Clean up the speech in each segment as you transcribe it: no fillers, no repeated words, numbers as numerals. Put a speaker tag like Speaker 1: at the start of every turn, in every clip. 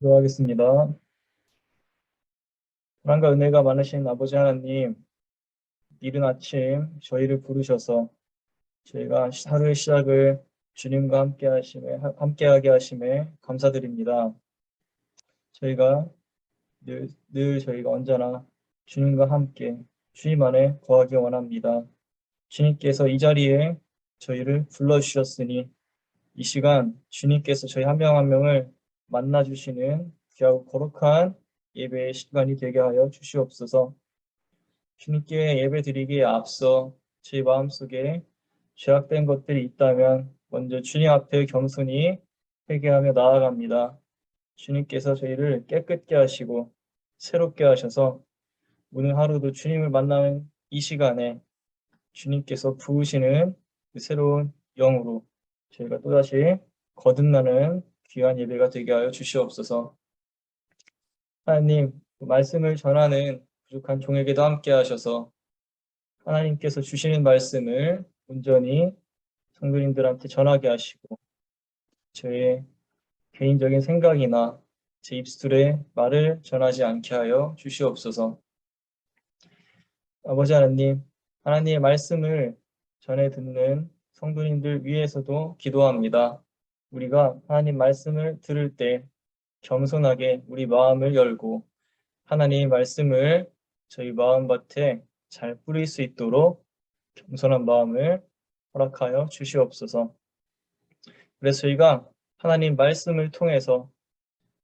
Speaker 1: 기도하겠습니다. 사랑과 은혜가 많으신 아버지 하나님, 이른 아침 저희를 부르셔서 저희가 하루의 시작을 주님과 함께하게 하심에 감사드립니다. 저희가 늘 저희가 언제나 주님과 함께 주님 안에 거하기 원합니다. 주님께서 이 자리에 저희를 불러주셨으니 이 시간 주님께서 저희 한 명 한 명을 만나주시는 귀하고 거룩한 예배의 시간이 되게 하여 주시옵소서. 주님께 예배드리기에 앞서 제 마음속에 죄악된 것들이 있다면 먼저 주님 앞에 겸손히 회개하며 나아갑니다. 주님께서 저희를 깨끗게 하시고 새롭게 하셔서 오늘 하루도 주님을 만나는 이 시간에 주님께서 부으시는 그 새로운 영으로 저희가 또다시 거듭나는 귀한 예배가 되게 하여 주시옵소서. 하나님, 그 말씀을 전하는 부족한 종에게도 함께 하셔서 하나님께서 주시는 말씀을 온전히 성도님들한테 전하게 하시고 저의 개인적인 생각이나 제 입술에 말을 전하지 않게 하여 주시옵소서. 아버지 하나님, 하나님의 말씀을 전해 듣는 성도님들 위해서도 기도합니다. 우리가 하나님 말씀을 들을 때 겸손하게 우리 마음을 열고 하나님의 말씀을 저희 마음밭에 잘 뿌릴 수 있도록 겸손한 마음을 허락하여 주시옵소서. 그래서 저희가 하나님 말씀을 통해서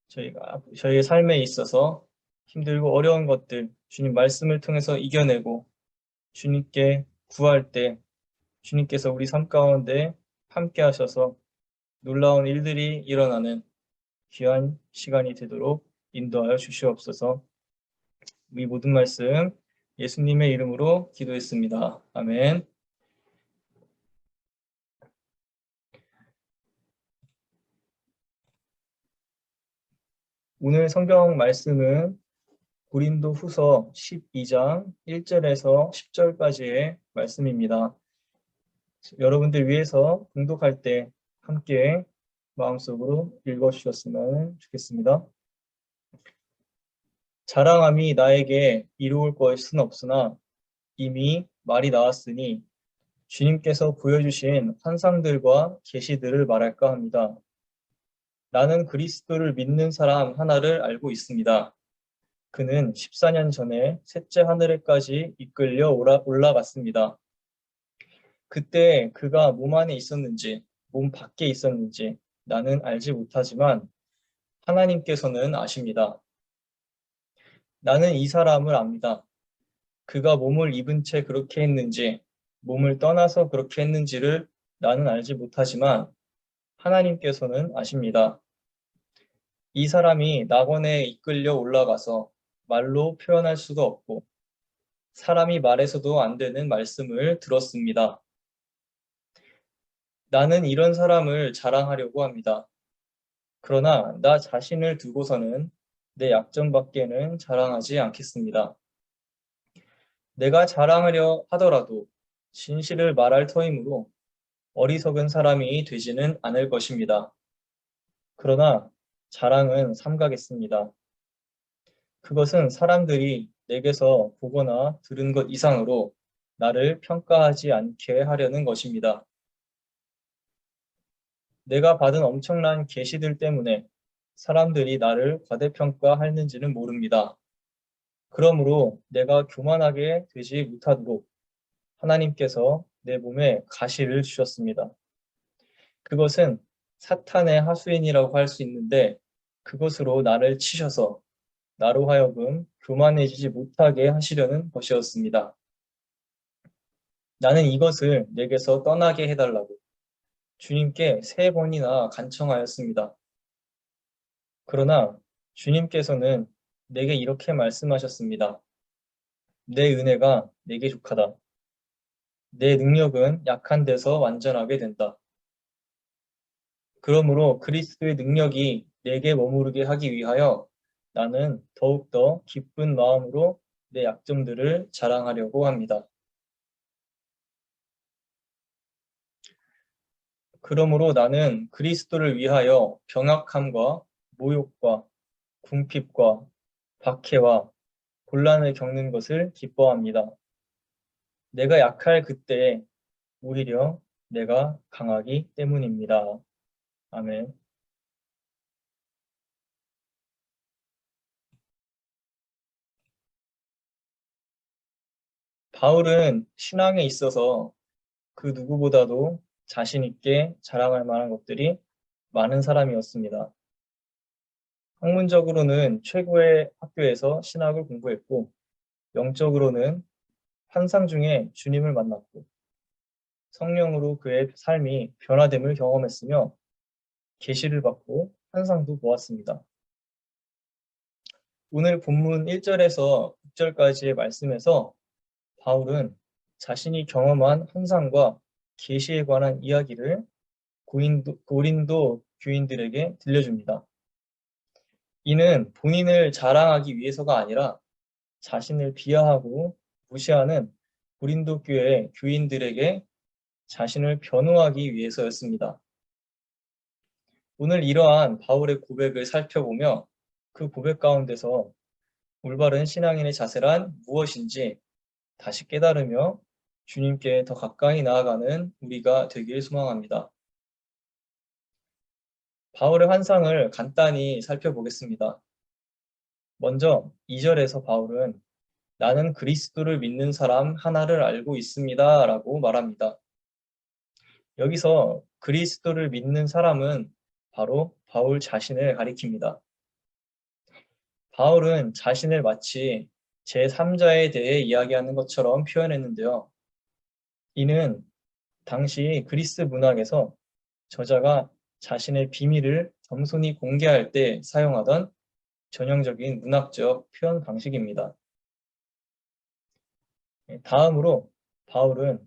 Speaker 1: 저희가 저희의 삶에 있어서 힘들고 어려운 것들 주님 말씀을 통해서 이겨내고 주님께 구할 때 주님께서 우리 삶 가운데 함께 하셔서 놀라운 일들이 일어나는 귀한 시간이 되도록 인도하여 주시옵소서. 이 모든 말씀 예수님의 이름으로 기도했습니다. 아멘. 오늘 성경 말씀은 고린도후서 12장 1절에서 10절까지의 말씀입니다. 여러분들 위해서 봉독할 때 함께 마음속으로 읽어주셨으면 좋겠습니다. 자랑함이 나에게 이루을 것은 없으나 이미 말이 나왔으니 주님께서 보여주신 환상들과 계시들을 말할까 합니다. 나는 그리스도를 믿는 사람 하나를 알고 있습니다. 그는 14년 전에 셋째 하늘에까지 이끌려 올라갔습니다. 그때 그가 몸 안에 있었는지 몸 밖에 있었는지 나는 알지 못하지만 하나님께서는 아십니다. 나는 이 사람을 압니다. 그가 몸을 입은 채 그렇게 했는지 몸을 떠나서 그렇게 했는지를 나는 알지 못하지만 하나님께서는 아십니다. 이 사람이 낙원에 이끌려 올라가서 말로 표현할 수도 없고 사람이 말해서도 안 되는 말씀을 들었습니다. 나는 이런 사람을 자랑하려고 합니다. 그러나 나 자신을 두고서는 내 약점밖에는 자랑하지 않겠습니다. 내가 자랑하려 하더라도 진실을 말할 터이므로 어리석은 사람이 되지는 않을 것입니다. 그러나 자랑은 삼가겠습니다. 그것은 사람들이 내게서 보거나 들은 것 이상으로 나를 평가하지 않게 하려는 것입니다. 내가 받은 엄청난 계시들 때문에 사람들이 나를 과대평가하는지는 모릅니다. 그러므로 내가 교만하게 되지 못하도록 하나님께서 내 몸에 가시를 주셨습니다. 그것은 사탄의 하수인이라고 할 수 있는데 그것으로 나를 치셔서 나로 하여금 교만해지지 못하게 하시려는 것이었습니다. 나는 이것을 내게서 떠나게 해달라고 주님께 3번이나 간청하였습니다. 그러나 주님께서는 내게 이렇게 말씀하셨습니다. 내 은혜가 내게 족하다. 내 능력은 약한 데서 완전하게 된다. 그러므로 그리스도의 능력이 내게 머무르게 하기 위하여 나는 더욱더 기쁜 마음으로 내 약점들을 자랑하려고 합니다. 그러므로 나는 그리스도를 위하여 병약함과 모욕과 궁핍과 박해와 곤란을 겪는 것을 기뻐합니다. 내가 약할 그때에 오히려 내가 강하기 때문입니다. 아멘. 바울은 신앙에 있어서 그 누구보다도 자신 있게 자랑할 만한 것들이 많은 사람이었습니다. 학문적으로는 최고의 학교에서 신학을 공부했고, 영적으로는 환상 중에 주님을 만났고, 성령으로 그의 삶이 변화됨을 경험했으며, 계시를 받고 환상도 보았습니다. 오늘 본문 1절에서 6절까지의 말씀에서 바울은 자신이 경험한 환상과 계시에 관한 이야기를 고린도 교인들에게 들려줍니다. 이는 본인을 자랑하기 위해서가 아니라 자신을 비하하고 무시하는 고린도 교회 교인들에게 자신을 변호하기 위해서였습니다. 오늘 이러한 바울의 고백을 살펴보며 그 고백 가운데서 올바른 신앙인의 자세란 무엇인지 다시 깨달으며 주님께 더 가까이 나아가는 우리가 되길 소망합니다. 바울의 환상을 간단히 살펴보겠습니다. 먼저 2절에서 바울은 나는 그리스도를 믿는 사람 하나를 알고 있습니다 라고 말합니다. 여기서 그리스도를 믿는 사람은 바로 바울 자신을 가리킵니다. 바울은 자신을 마치 제3자에 대해 이야기하는 것처럼 표현했는데요. 이는 당시 그리스 문학에서 저자가 자신의 비밀을 겸손히 공개할 때 사용하던 전형적인 문학적 표현 방식입니다. 다음으로 바울은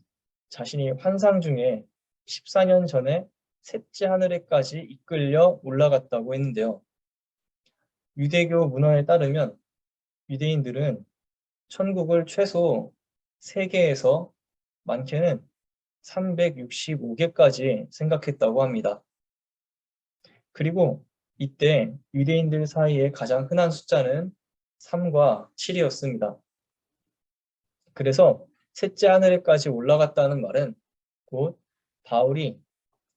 Speaker 1: 자신이 환상 중에 14년 전에 셋째 하늘에까지 이끌려 올라갔다고 했는데요. 유대교 문화에 따르면 유대인들은 천국을 최소 3개에서 많게는 365개까지 생각했다고 합니다. 그리고 이때 유대인들 사이에 가장 흔한 숫자는 3과 7이었습니다. 그래서 셋째 하늘에까지 올라갔다는 말은 곧 바울이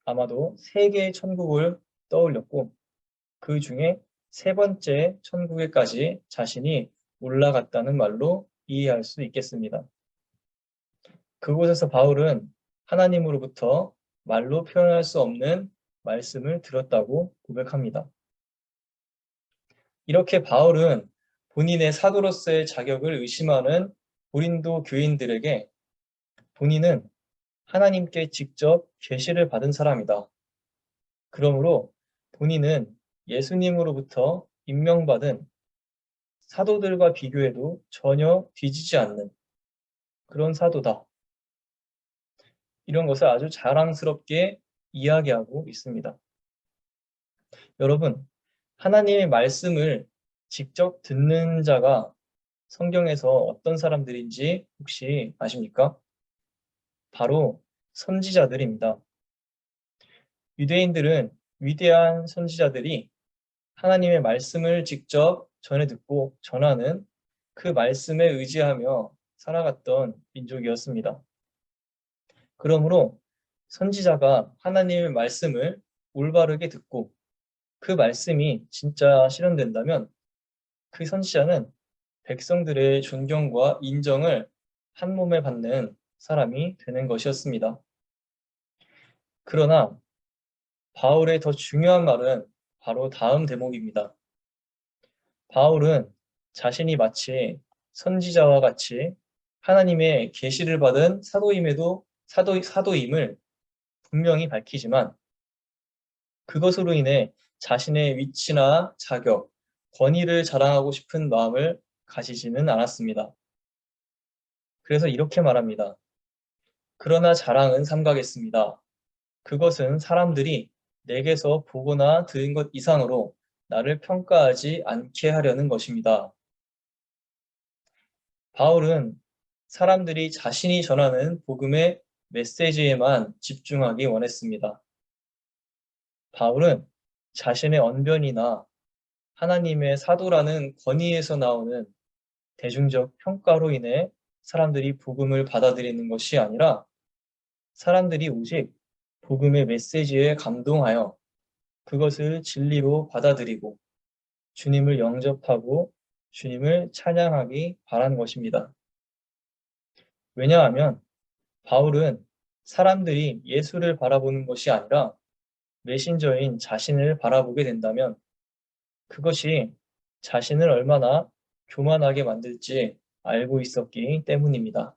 Speaker 1: 아마도 3개의 천국을 떠올렸고 그 중에 3번째 천국에까지 자신이 올라갔다는 말로 이해할 수 있겠습니다. 그곳에서 바울은 하나님으로부터 말로 표현할 수 없는 말씀을 들었다고 고백합니다. 이렇게 바울은 본인의 사도로서의 자격을 의심하는 고린도 교인들에게 본인은 하나님께 직접 계시를 받은 사람이다. 그러므로 본인은 예수님으로부터 임명받은 사도들과 비교해도 전혀 뒤지지 않는 그런 사도다. 이런 것을 아주 자랑스럽게 이야기하고 있습니다. 여러분, 하나님의 말씀을 직접 듣는 자가 성경에서 어떤 사람들인지 혹시 아십니까? 바로 선지자들입니다. 유대인들은 위대한 선지자들이 하나님의 말씀을 직접 전해 듣고 전하는 그 말씀에 의지하며 살아갔던 민족이었습니다. 그러므로 선지자가 하나님의 말씀을 올바르게 듣고 그 말씀이 진짜 실현된다면 그 선지자는 백성들의 존경과 인정을 한 몸에 받는 사람이 되는 것이었습니다. 그러나 바울의 더 중요한 말은 바로 다음 대목입니다. 바울은 자신이 마치 선지자와 같이 하나님의 계시를 받은 사도임을 분명히 밝히지만 그것으로 인해 자신의 위치나 자격, 권위를 자랑하고 싶은 마음을 가지지는 않았습니다. 그래서 이렇게 말합니다. 그러나 자랑은 삼가겠습니다. 그것은 사람들이 내게서 보거나 들은 것 이상으로 나를 평가하지 않게 하려는 것입니다. 바울은 사람들이 자신이 전하는 복음의 메시지에만 집중하기 원했습니다. 바울은 자신의 언변이나 하나님의 사도라는 권위에서 나오는 대중적 평가로 인해 사람들이 복음을 받아들이는 것이 아니라 사람들이 오직 복음의 메시지에 감동하여 그것을 진리로 받아들이고 주님을 영접하고 주님을 찬양하기 바란 것입니다. 왜냐하면 바울은 사람들이 예수를 바라보는 것이 아니라 메신저인 자신을 바라보게 된다면 그것이 자신을 얼마나 교만하게 만들지 알고 있었기 때문입니다.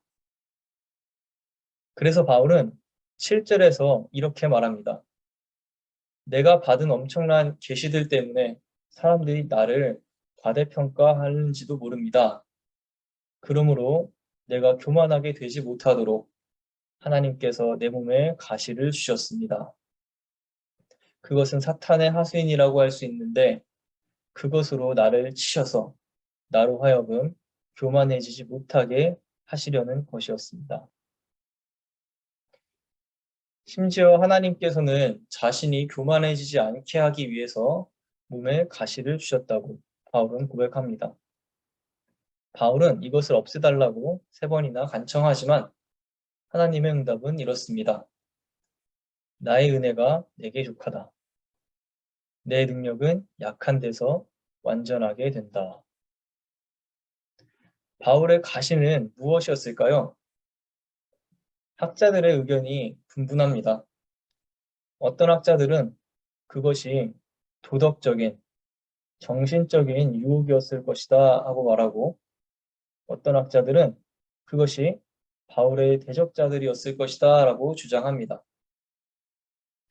Speaker 1: 그래서 바울은 7절에서 이렇게 말합니다. 내가 받은 엄청난 계시들 때문에 사람들이 나를 과대평가하는지도 모릅니다. 그러므로 내가 교만하게 되지 못하도록 하나님께서 내 몸에 가시를 주셨습니다. 그것은 사탄의 하수인이라고 할 수 있는데 그것으로 나를 치셔서 나로 하여금 교만해지지 못하게 하시려는 것이었습니다. 심지어 하나님께서는 자신이 교만해지지 않게 하기 위해서 몸에 가시를 주셨다고 바울은 고백합니다. 바울은 이것을 없애달라고 3번이나 간청하지만 하나님의 응답은 이렇습니다. 나의 은혜가 내게 족하다. 내 능력은 약한 데서 완전하게 된다. 바울의 가시는 무엇이었을까요? 학자들의 의견이 분분합니다. 어떤 학자들은 그것이 도덕적인, 정신적인 유혹이었을 것이다 하고 말하고 어떤 학자들은 그것이 바울의 대적자들이었을 것이다 라고 주장합니다.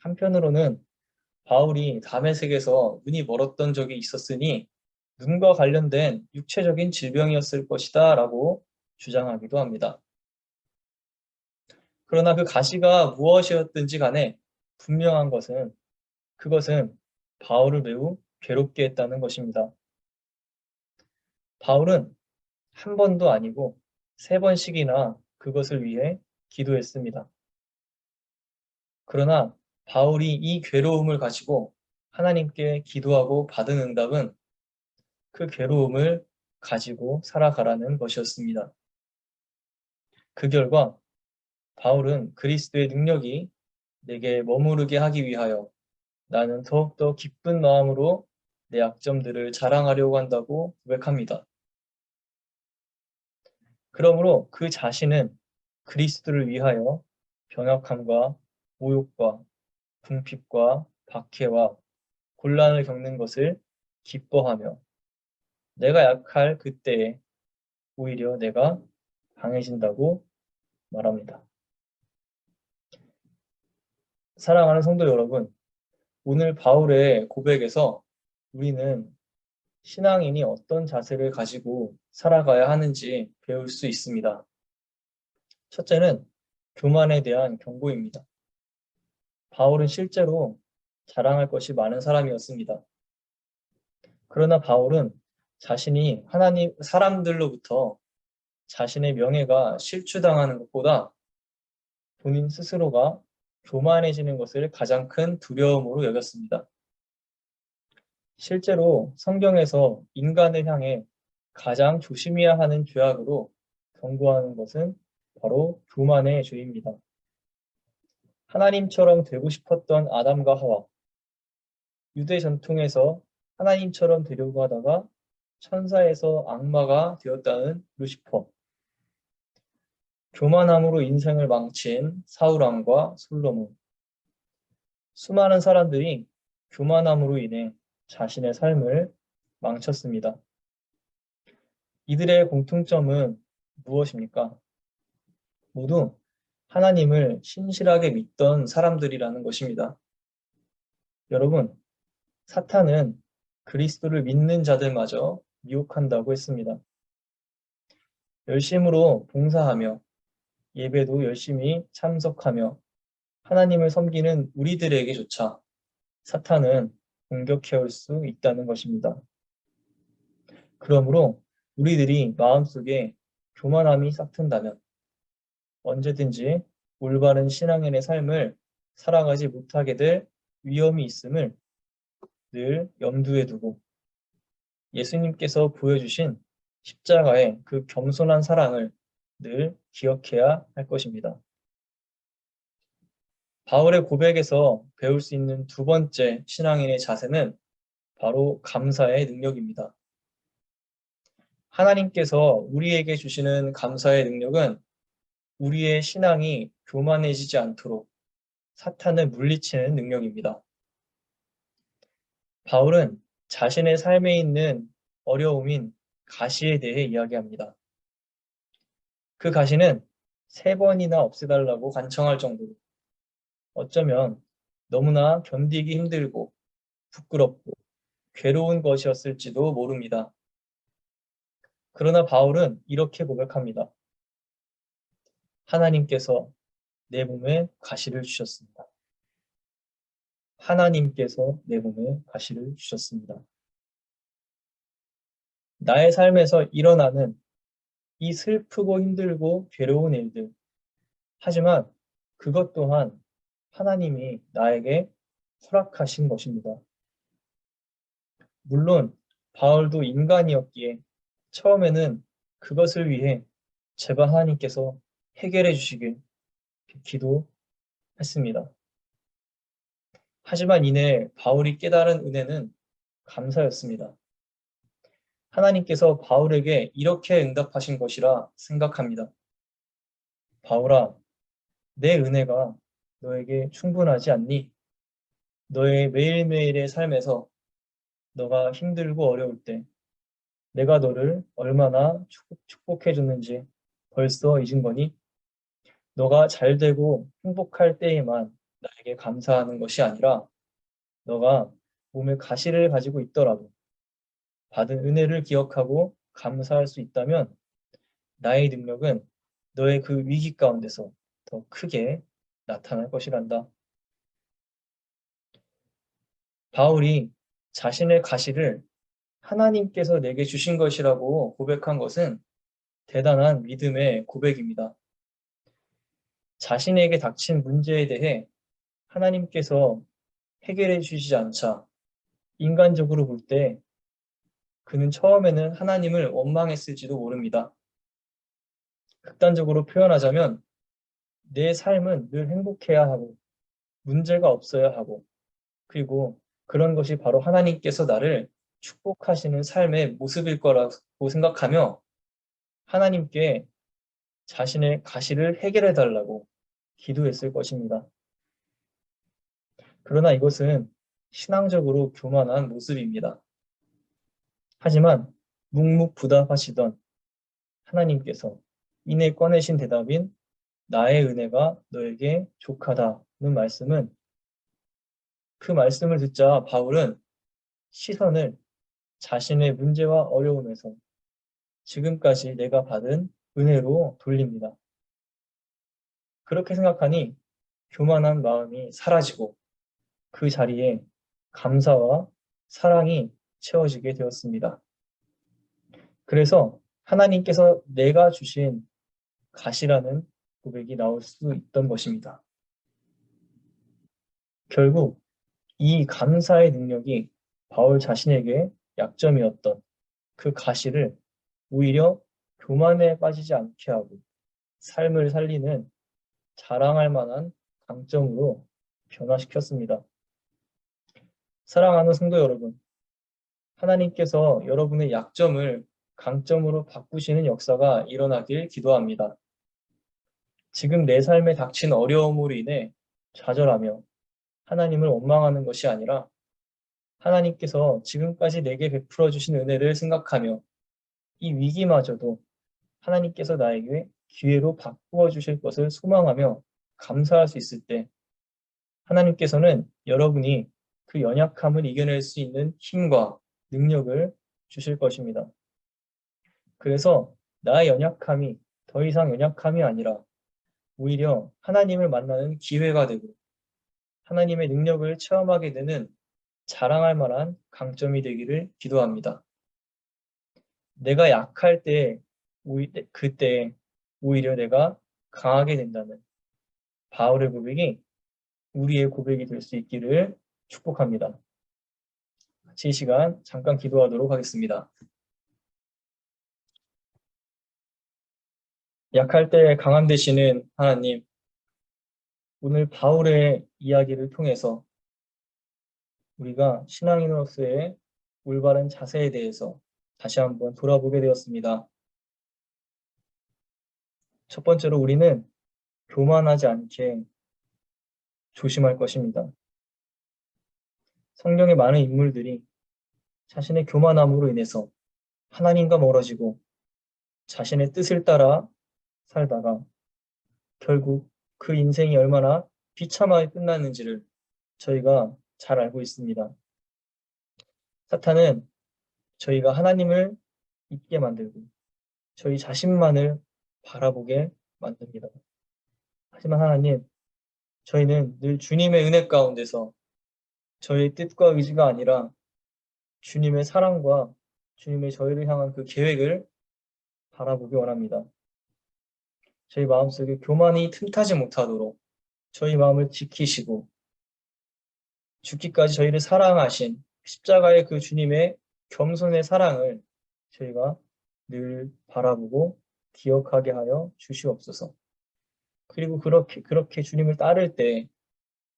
Speaker 1: 한편으로는 바울이 다메섹에서 눈이 멀었던 적이 있었으니 눈과 관련된 육체적인 질병이었을 것이다 라고 주장하기도 합니다. 그러나 그 가시가 무엇이었든지 간에 분명한 것은 그것은 바울을 매우 괴롭게 했다는 것입니다. 바울은 한 번도 아니고 3번씩이나 그것을 위해 기도했습니다. 그러나 바울이 이 괴로움을 가지고 하나님께 기도하고 받은 응답은 그 괴로움을 가지고 살아가라는 것이었습니다. 그 결과 바울은 그리스도의 능력이 내게 머무르게 하기 위하여 나는 더욱더 기쁜 마음으로 내 약점들을 자랑하려고 한다고 고백합니다. 그러므로 그 자신은 그리스도를 위하여 병역함과 모욕과 궁핍과 박해와 곤란을 겪는 것을 기뻐하며 내가 약할 그때에 오히려 내가 강해진다고 말합니다. 사랑하는 성도 여러분, 오늘 바울의 고백에서 우리는 신앙인이 어떤 자세를 가지고 살아가야 하는지 배울 수 있습니다. 첫째는 교만에 대한 경고입니다. 바울은 실제로 자랑할 것이 많은 사람이었습니다. 그러나 바울은 자신이 하나님, 사람들로부터 자신의 명예가 실추당하는 것보다 본인 스스로가 교만해지는 것을 가장 큰 두려움으로 여겼습니다. 실제로 성경에서 인간을 향해 가장 조심해야 하는 죄악으로 경고하는 것은 바로 교만의 죄입니다. 하나님처럼 되고 싶었던 아담과 하와, 유대 전통에서 하나님처럼 되려고 하다가 천사에서 악마가 되었다는 루시퍼, 교만함으로 인생을 망친 사울왕과 솔로몬, 수많은 사람들이 교만함으로 인해 자신의 삶을 망쳤습니다. 이들의 공통점은 무엇입니까? 모두 하나님을 신실하게 믿던 사람들이라는 것입니다. 여러분, 사탄은 그리스도를 믿는 자들마저 미혹한다고 했습니다. 열심으로 봉사하며 예배도 열심히 참석하며 하나님을 섬기는 우리들에게조차 사탄은 공격해올 수 있다는 것입니다. 그러므로 우리들이 마음속에 교만함이 싹튼다면 언제든지 올바른 신앙인의 삶을 살아가지 못하게 될 위험이 있음을 늘 염두에 두고 예수님께서 보여주신 십자가의 그 겸손한 사랑을 늘 기억해야 할 것입니다. 바울의 고백에서 배울 수 있는 두 번째 신앙인의 자세는 바로 감사의 능력입니다. 하나님께서 우리에게 주시는 감사의 능력은 우리의 신앙이 교만해지지 않도록 사탄을 물리치는 능력입니다. 바울은 자신의 삶에 있는 어려움인 가시에 대해 이야기합니다. 그 가시는 3번이나 없애달라고 간청할 정도로 어쩌면 너무나 견디기 힘들고 부끄럽고 괴로운 것이었을지도 모릅니다. 그러나 바울은 이렇게 고백합니다. 하나님께서 내 몸에 가시를 주셨습니다. 하나님께서 내 몸에 가시를 주셨습니다. 나의 삶에서 일어나는 이 슬프고 힘들고 괴로운 일들, 하지만 그것 또한 하나님이 나에게 허락하신 것입니다. 물론 바울도 인간이었기에 처음에는 그것을 위해 제발 하나님께서 해결해 주시길 기도했습니다. 하지만 이내 바울이 깨달은 은혜는 감사였습니다. 하나님께서 바울에게 이렇게 응답하신 것이라 생각합니다. 바울아, 내 은혜가 너에게 충분하지 않니? 너의 매일매일의 삶에서 너가 힘들고 어려울 때 내가 너를 얼마나 축복해 줬는지 벌써 잊은 거니? 너가 잘 되고 행복할 때에만 나에게 감사하는 것이 아니라 너가 몸에 가시를 가지고 있더라도 받은 은혜를 기억하고 감사할 수 있다면 나의 능력은 너의 그 위기 가운데서 더 크게 나타날 것이란다. 바울이 자신의 가시를 하나님께서 내게 주신 것이라고 고백한 것은 대단한 믿음의 고백입니다. 자신에게 닥친 문제에 대해 하나님께서 해결해 주시지 않자 인간적으로 볼 때 그는 처음에는 하나님을 원망했을지도 모릅니다. 극단적으로 표현하자면 내 삶은 늘 행복해야 하고 문제가 없어야 하고 그리고 그런 것이 바로 하나님께서 나를 축복하시는 삶의 모습일 거라고 생각하며 하나님께 자신의 가시를 해결해 달라고 기도했을 것입니다. 그러나 이것은 신앙적으로 교만한 모습입니다. 하지만 묵묵부답하시던 하나님께서 이내 꺼내신 대답인 나의 은혜가 너에게 족하다는 말씀은 그 말씀을 듣자 바울은 시선을 자신의 문제와 어려움에서 지금까지 내가 받은 은혜로 돌립니다. 그렇게 생각하니 교만한 마음이 사라지고 그 자리에 감사와 사랑이 채워지게 되었습니다. 그래서 하나님께서 내가 주신 가시라는 고백이 나올 수 있던 것입니다. 결국 이 감사의 능력이 바울 자신에게 약점이었던 그 가시를 오히려 교만에 빠지지 않게 하고 삶을 살리는 자랑할 만한 강점으로 변화시켰습니다. 사랑하는 성도 여러분, 하나님께서 여러분의 약점을 강점으로 바꾸시는 역사가 일어나길 기도합니다. 지금 내 삶에 닥친 어려움으로 인해 좌절하며 하나님을 원망하는 것이 아니라 하나님께서 지금까지 내게 베풀어 주신 은혜를 생각하며 이 위기마저도 하나님께서 나에게 기회로 바꾸어 주실 것을 소망하며 감사할 수 있을 때 하나님께서는 여러분이 그 연약함을 이겨낼 수 있는 힘과 능력을 주실 것입니다. 그래서 나의 연약함이 더 이상 연약함이 아니라 오히려 하나님을 만나는 기회가 되고 하나님의 능력을 체험하게 되는 자랑할 만한 강점이 되기를 기도합니다. 내가 약할 때 그때 오히려 내가 강하게 된다는 바울의 고백이 우리의 고백이 될 수 있기를 축복합니다. 같이 이 시간 잠깐 기도하도록 하겠습니다. 약할 때 강함 되시는 하나님, 오늘 바울의 이야기를 통해서 우리가 신앙인으로서의 올바른 자세에 대해서 다시 한번 돌아보게 되었습니다. 첫 번째로 우리는 교만하지 않게 조심할 것입니다. 성경의 많은 인물들이 자신의 교만함으로 인해서 하나님과 멀어지고 자신의 뜻을 따라 살다가 결국 그 인생이 얼마나 비참하게 끝났는지를 저희가 잘 알고 있습니다. 사탄은 저희가 하나님을 잊게 만들고 저희 자신만을 바라보게 만듭니다. 하지만 하나님, 저희는 늘 주님의 은혜 가운데서 저희의 뜻과 의지가 아니라 주님의 사랑과 주님의 저희를 향한 그 계획을 바라보기 원합니다. 저희 마음속에 교만이 틈타지 못하도록 저희 마음을 지키시고 죽기까지 저희를 사랑하신 십자가의 그 주님의 겸손의 사랑을 저희가 늘 바라보고 기억하게 하여 주시옵소서. 그리고 그렇게 주님을 따를 때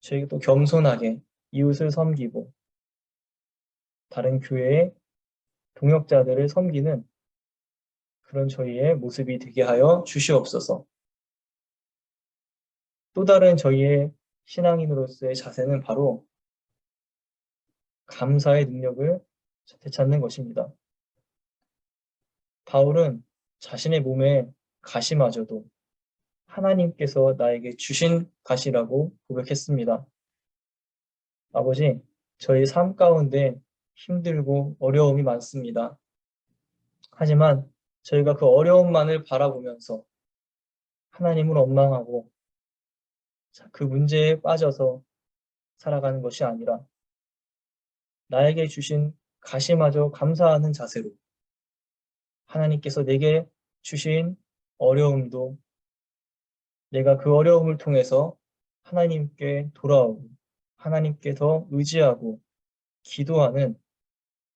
Speaker 1: 저희가 또 겸손하게 이웃을 섬기고 다른 교회의 동역자들을 섬기는 그런 저희의 모습이 되게 하여 주시옵소서. 또 다른 저희의 신앙인으로서의 자세는 바로 감사의 능력을 되찾는 것입니다. 바울은 자신의 몸에 가시마저도 하나님께서 나에게 주신 가시라고 고백했습니다. 아버지, 저희 삶 가운데 힘들고 어려움이 많습니다. 하지만 저희가 그 어려움만을 바라보면서 하나님을 원망하고 그 문제에 빠져서 살아가는 것이 아니라 나에게 주신 가시마저 감사하는 자세로 하나님께서 내게 주신 어려움도 내가 그 어려움을 통해서 하나님께 돌아오고 하나님께 더 의지하고 기도하는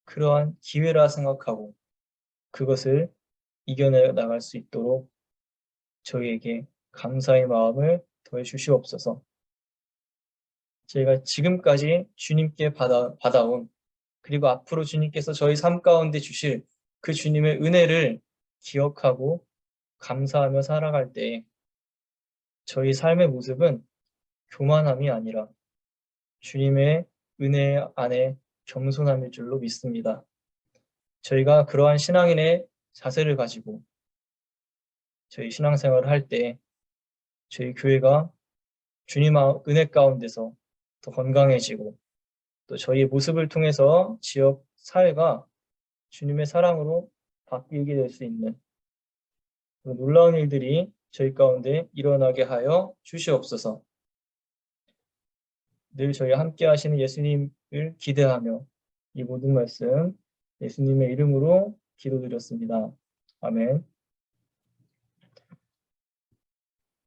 Speaker 1: 그러한 기회라 생각하고 그것을 이겨내 나갈 수 있도록 저희에게 감사의 마음을 더해 주시옵소서. 저희가 지금까지 주님께 받아온 그리고 앞으로 주님께서 저희 삶 가운데 주실 그 주님의 은혜를 기억하고 감사하며 살아갈 때 저희 삶의 모습은 교만함이 아니라 주님의 은혜 안에 겸손함일 줄로 믿습니다. 저희가 그러한 신앙인의 자세를 가지고 저희 신앙생활을 할 때 저희 교회가 주님 은혜 가운데서 더 건강해지고 또 저희의 모습을 통해서 지역 사회가 주님의 사랑으로 바뀌게 될 수 있는 놀라운 일들이 저희 가운데 일어나게 하여 주시옵소서. 늘 저희 함께 하시는 예수님을 기대하며 이 모든 말씀 예수님의 이름으로 기도드렸습니다. 아멘.